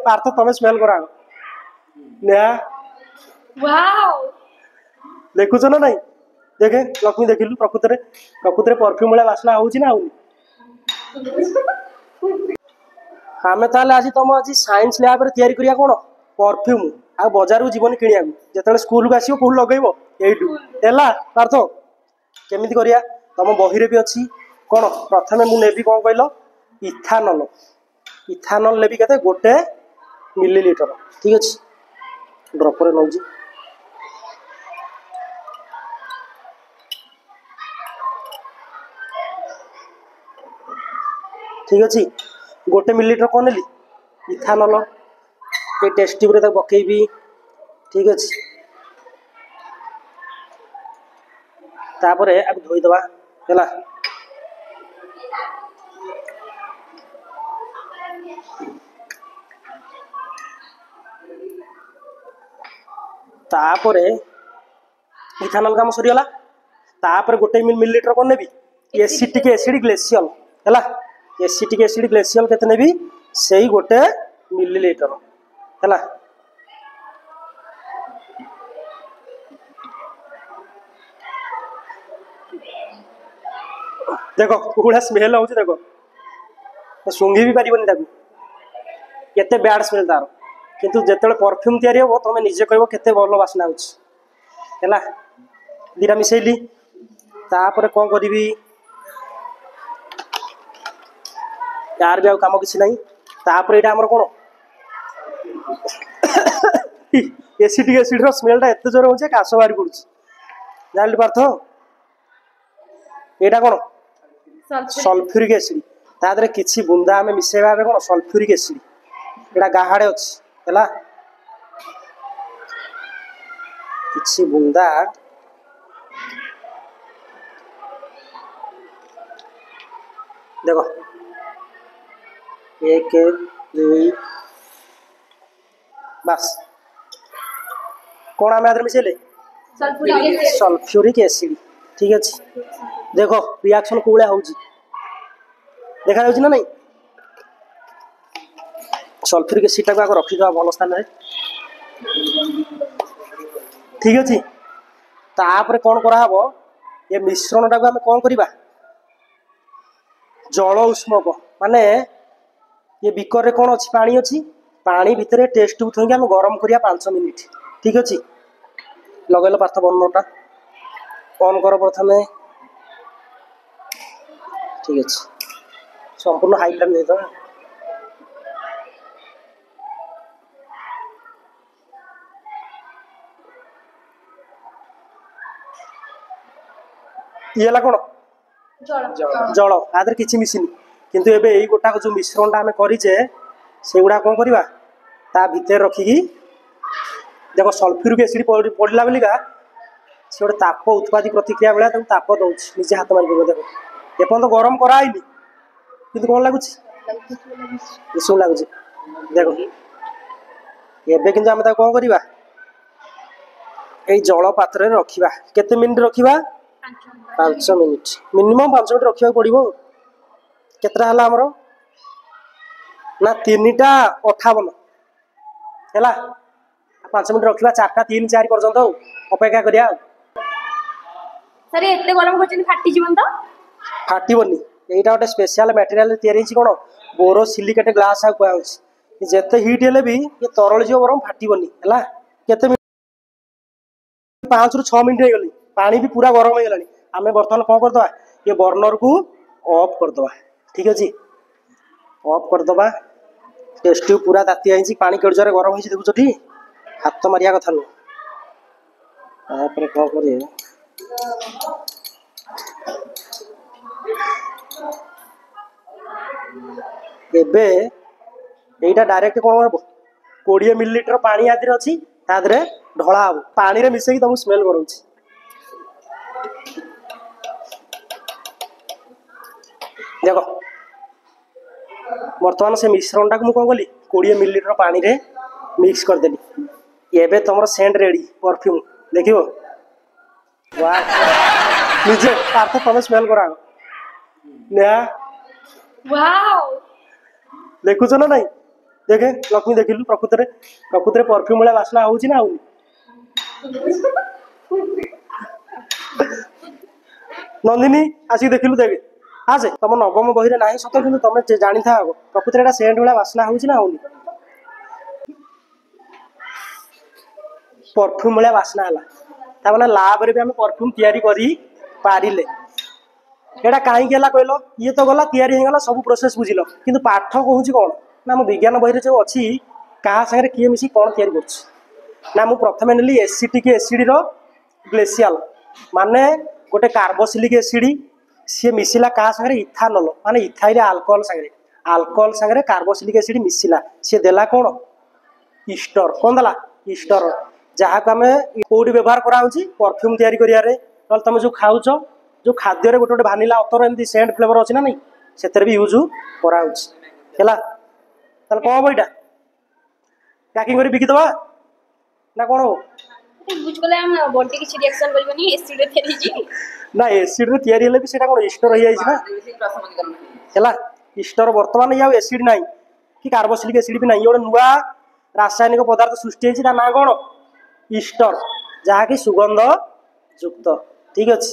पार्थ तुम स्मेल करा नेहा वाओ देखुच ना नहीं देखे लक्ष्मी देखिलु प्रकृत में परफ्यूम वाला बासना होउची ना होउनी आमे ताले आज तुम आज साइंस लैब रे तयारी करिया कोन परफ्यूम आ बाजार को जीवन किनिया जेतले स्कूल को आसीओ कोहु लगेइबो एइटू एला पार्थ केमिति करिया तुम बही रे भी अछि कोन प्रथमे मु नेबी कोन कहलो इथानल इथानल लेबी केते गोटे मिलीलीटर ठीक अछि ड्रॉप रे नउजी ठीक अच्छे गोटे मिलीलीटर कौन नेली इथानल ये टेस्ट ट्यूब रे पकेबी ठीक अच्छे तापरे अब धोईदबा है तापरे इथानल काम सरीगला तापरे गोटे मिलीलीटर कौन नेबी एसिटिक एसिड ग्लेसियल है एसिटिक एसिड ग्लेसियल केते नेबी सेही गोटे मिलीलीटर है देखो कुकुड़ा स्मेल होची देखो सुंघी भी पारिबनी ताकू केते बैड स्मेल तार किंतु जेतेले परफ्यूम तयारी हो तुम निजे कहबो केते भलो बासना होची हैला दीरा मिसेली तापर कोन करबी यार भी काम किसी नहीं तापर एटा हमर कोन एसिटिक एसिड रो स्मेलटा एते जोर होचे कास बारी पडुची जानली पार्थ एटा कोन सल्फ्यूरिक एसिड तादरे किछि बुंदा हमें मिसेबा बे कोन सल्फ्यूरिक एसिड एटा गाहाडे अछि हैला किछि बुंदा देखो एक दुई बस कौन आम आदमी मिसेले सल्फ्यूरिक एसिड ठीक अच्छे देखो रिएक्शन कोला होउची देखा जाउची ना नहीं सल्फ्यूरिक एसिड टाको आगे रखी दवा भल स्थान रे ठीक अच्छे तापर कौन करा हबो ये मिश्रण टाको आमे कौन करिबा जल उष्मक माने ये बिकर रे कौन अच्छी पानी अच्छी पानी भितर टेस्ट ट्यूब थोड़ी आम गरम करिया 5 मिनिट ठीक अच्छे लगेल पार्थ बर्नरटा ऑन कर प्रथमे ठीक अच्छे संपूर्ण हाई फ्लेम दे दो ये ला कौन जल आदर किछि मिसिनी किंतु एबे एई गोटा को जो मिश्रणटा आमे करिचे सेगुडा कोन करबा ता भीतर रखिकी देखो सल्फ्यूरिक एसिड पड़ला बेलिका से गोटे ताप उत्पादी प्रतिक्रिया बेला ताप ताप दउछ निजे हाथ मार देखो एपन तो गरम कराइली किंतु कोन लागुछ इसु लागुछ देखो एबे किंतु आमे ता कोन करबा एई जल पात्र रे रखिबा केते मिनिट रखिबा 5 मिनिट मिनिमम 5 मिनिट रखिबा पड़िबो केतरा हला हमरो ना 3टा 58 हैला 5 मिनिट रखिबा 4टा 3 4 पर्यंत अपेक्षा करिया सर एते गरम करछन फाटी जीवन तो फाटीबनी एटा गोटे स्पेशल मटेरियल तयारी छि कोन बोरो सिलिकेट ग्लास आ कुआउछ जेते हीट हेले भी ये तरल जो गरम फाटीबनी हैला केते 5 रु 6 मिनिट हे गली पानी भी पूरा गरम हे गलानी आमे बर्तमान कोन कर दवा ये बर्नर को ऑफ कर दवा ठीक अछि ऑफ कर दवा टेस्ट ट्यूब पूरा ताती आइछि पानी केड़ जरे गरम होइछि देखु छथि हाथ तो मारिया कथा न तापर कोन करे एबे एटा डायरेक्ट कोन करबो 20 मिलीलीटर पानी आदि अछि तादरे ढोळा हबो पानी रे मिसेकी तुम स्मेल करूछि देखो बर्तमान से मिश्रणटा को कौन कली 20 मिलीलीटर पानी रे मिक्स कर देली एबे तुमरो सेंट रेडी परफ्यूम देखियो वाह निजे पार्थ तुम स्मेल करा नेहा वाओ देखुछ ना नहीं देखे लक्ष्मी देखिलु प्रकृत प्रकृत परफ्यूम वाला बास्ना होउची ना होउनी नंदिनी आसिक देखिलु देखे आसे तुम नवम बही ना सत कि तुम जानी था प्रकृत एटा सेंट वाला बास्ना होउची ना होउनी परफ्यूम वाला बास्ना है ताने लाभ रे भी आम परफ्यूम तैयारी करी पारिले एटा कहीं कहल ये तो गला तैयारी हो गला सब प्रोसेस बुझिल किंतु पाठ कहूँ कौन ना मो विज्ञान बही जो अच्छी क्या सागर किए मिसी कौन तैयारी कर ना मु प्रथम नेली एसिटिक एसिड ग्लेसियाल माने गोटे कार्बोसिलिक एसिड सी मिसिला क्या सागर इथानल माने इथाइल आल्कोहल सागर कार्बोसिलिक एसिड मिसिला सी देला कौन ईस्टर कौन देला ईस्टर जहाँ को आम कौटी व्यवहार कराऊँच परफ्यूम तैयारी करें तुम जो खाऊच जो खाद्य गोटे गोटे भानिला अतर एमती सेंट फ्लेवर अच्छी ना नहीं से भी यूज कराऊँगा कौन हम यहाँ पैकिंग कर बिकिदवा ना कौन हो बुझगले हम बॉडी किसी रिएक्शन करबनी एसिड रे फेरी जी ना एसिड रे तैयारी हेले भी सेटा कौन ईस्टर हो जाई ना ईस्टर वर्तमान या एसिड ना कि कार्बोसिलिक एसिड भी ना गोटे नुआ रासायनिक पदार्थ सृष्टि होती ना कौन ईस्टर जहाँकि सुगंध युक्त ठीक अच्छे।